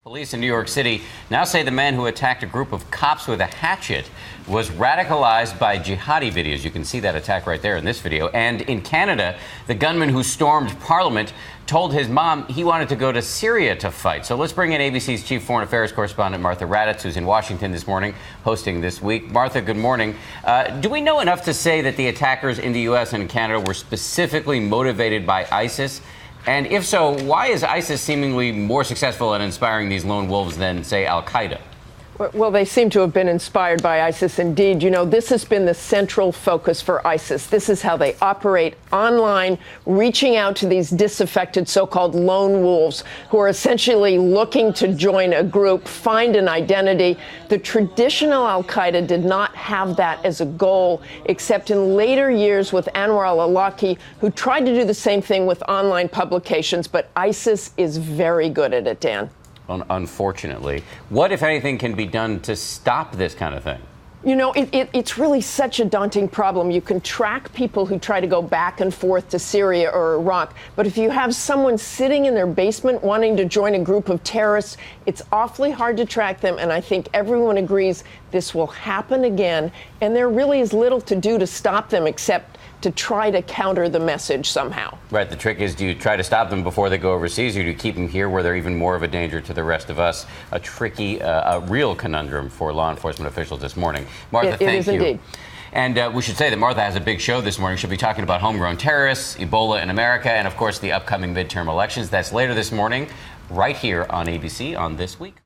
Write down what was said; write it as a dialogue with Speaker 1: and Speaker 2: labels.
Speaker 1: Police in New York City now say the man who attacked a group of cops with a hatchet was radicalized by jihadi videos. You can see that attack right there in this video. And in Canada, the gunman who stormed Parliament told his mom he wanted to go to Syria to fight. So let's bring in ABC's chief foreign affairs correspondent, Martha Raddatz, who's in Washington this morning, hosting This Week. Martha, good morning. Do we know enough to say that the attackers in the U.S. and Canada were specifically motivated by ISIS? And if so, why is ISIS seemingly more successful at inspiring these lone wolves than, say, al-Qaeda?
Speaker 2: Well, they seem to have been inspired by ISIS indeed. You know, this has been the central focus for ISIS. This is how they operate online, reaching out to these disaffected so-called lone wolves who are essentially looking to join a group, find an identity. The traditional al-Qaeda did not have that as a goal, except in later years with Anwar al-Awlaki, who tried to do the same thing with online publications. But ISIS is very good at it, Dan.
Speaker 1: Unfortunately. What, if anything, can be done to stop this kind of thing?
Speaker 2: You know, it's really such a daunting problem. You can track people who try to go back and forth to Syria or Iraq, but if you have someone sitting in their basement wanting to join a group of terrorists, it's awfully hard to track them, and I think everyone agrees this will happen again, and there really is little to do to stop them except to try to counter the message somehow.
Speaker 1: Right. The trick is, do you try to stop them before they go overseas, or do you keep them here where they're even more of a danger to the rest of us? A tricky, a real conundrum for law enforcement officials this morning. Martha, thank you. It is indeed. And we should say that Martha has a big show this morning. She'll be talking about homegrown terrorists, Ebola in America, and, of course, the upcoming midterm elections. That's later this morning, right here on ABC on This Week.